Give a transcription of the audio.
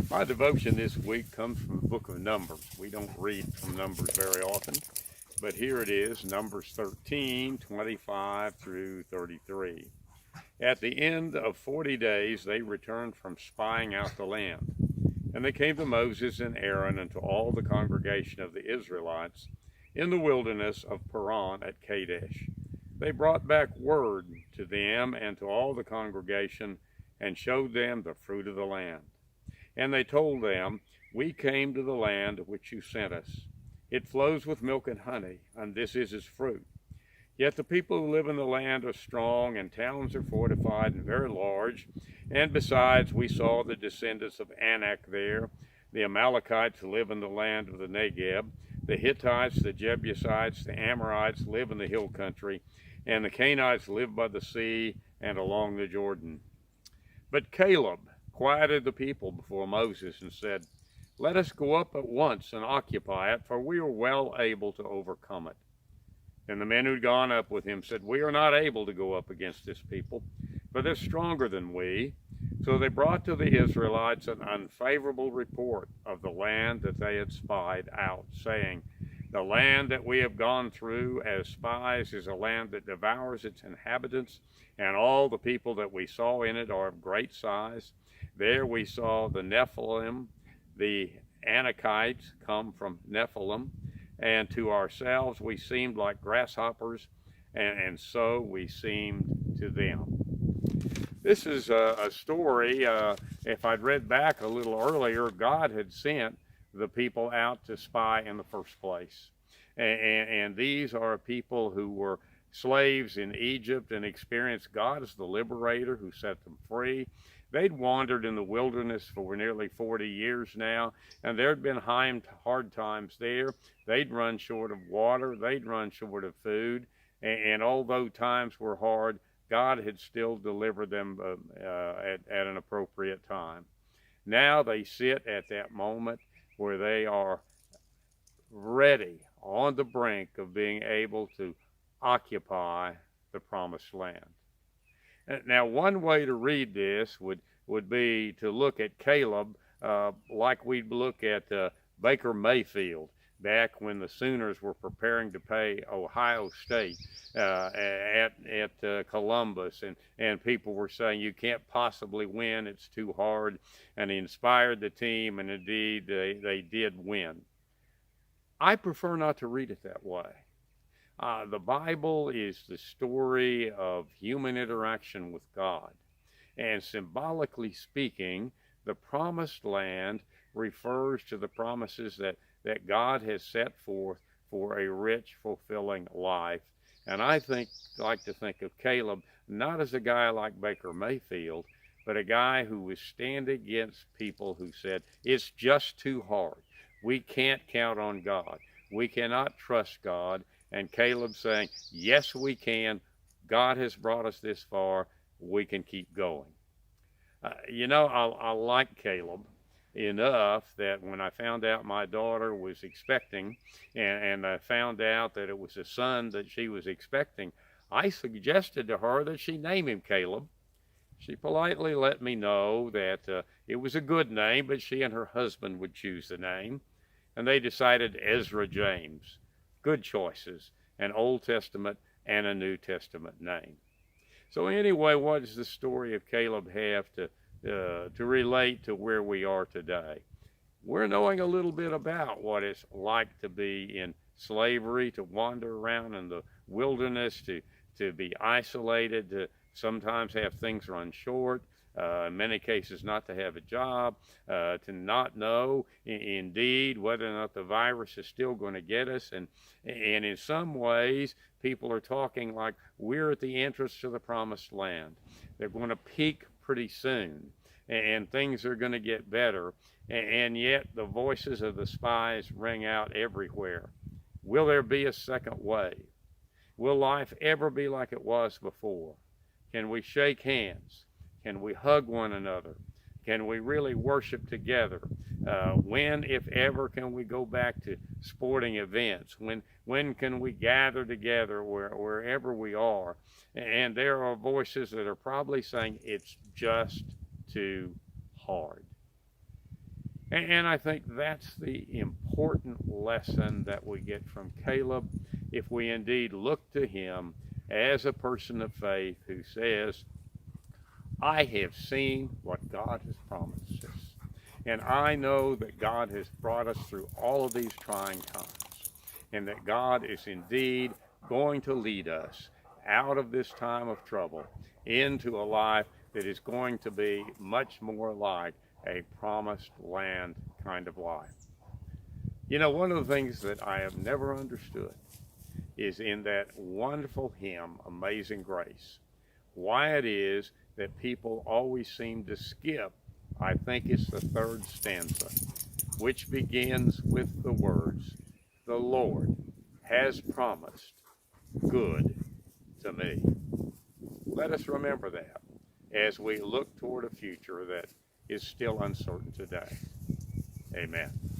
My devotion this week comes from the book of Numbers. We don't read from Numbers very often, but here it is, Numbers 13:25 through 33. At the end of 40 days, they returned from spying out the land. And they came to Moses and Aaron and to all the congregation of the Israelites in the wilderness of Paran at Kadesh. They brought back word to them and to all the congregation and showed them the fruit of the land. And they told them, "We came to the land which you sent us. It flows with milk and honey, and this is its fruit. Yet the people who live in the land are strong, and towns are fortified and very large. And besides, we saw the descendants of Anak there. The Amalekites live in the land of the Negeb. The Hittites, the Jebusites, the Amorites live in the hill country, and the Canaanites live by the sea and along the Jordan." But Caleb quieted the people before Moses and said, "Let us go up at once and occupy it, for we are well able to overcome it." And the men who'd gone up with him said, "We are not able to go up against this people, for they're stronger than we." So they brought to the Israelites an unfavorable report of the land that they had spied out, saying, "The land that we have gone through as spies is a land that devours its inhabitants, and all the people that we saw in it are of great size. There we saw the Nephilim, the Anakites come from Nephilim, and to ourselves we seemed like grasshoppers, and so we seemed to them." This is a story, if I'd read back a little earlier, God had sent the people out to spy in the first place. And these are people who were slaves in Egypt and experienced God as the liberator who set them free. They'd wandered in the wilderness for nearly 40 years now, and there'd been hard times there. They'd run short of water, they'd run short of food, and although times were hard, God had still delivered them at an appropriate time. Now they sit at that moment where they are ready, on the brink of being able to occupy the promised land. Now, one way to read this would be to look at Caleb like we'd look at Baker Mayfield back when the Sooners were preparing to play Ohio State at Columbus, and people were saying, "You can't possibly win, it's too hard," and he inspired the team, and indeed they did win. I prefer not to read it that way. The Bible is the story of human interaction with God. And symbolically speaking, the promised land refers to the promises that God has set forth for a rich, fulfilling life. And I like to think of Caleb not as a guy like Baker Mayfield, but a guy who was standing against people who said, "It's just too hard. We can't count on God. We cannot trust God." And Caleb saying, "Yes, we can. God has brought us this far. We can keep going." I like Caleb enough that when I found out my daughter was expecting, and I found out that it was a son that she was expecting, I suggested to her that she name him Caleb. She politely let me know that it was a good name, but she and her husband would choose the name. And they decided Ezra James. Good choices, an Old Testament and a New Testament name. So anyway, what does the story of Caleb have to relate to where we are today? We're knowing a little bit about what it's like to be in slavery, to wander around in the wilderness, to be isolated, to sometimes have things run short, in many cases not to have a job, to not know indeed whether or not the virus is still going to get us. And in some ways, people are talking like we're at the entrance to the promised land. They're going to peak pretty soon, and things are going to get better. And yet the voices of the spies ring out everywhere. Will there be a second wave? Will life ever be like it was before? Can we shake hands? Can we hug one another? Can we really worship together? When, if ever, can we go back to sporting events? When can we gather together wherever we are? And there are voices that are probably saying it's just too hard. And I think that's the important lesson that we get from Caleb if we indeed look to him as a person of faith who says, I have seen what God has promised us. And I know that God has brought us through all of these trying times, and that God is indeed going to lead us out of this time of trouble into a life that is going to be much more like a promised land kind of life. You know, one of the things that I have never understood is in that wonderful hymn, Amazing Grace, why it is that people always seem to skip, I think it's the third stanza, which begins with the words, the Lord has promised good to me. Let us remember that as we look toward a future that is still uncertain today. Amen.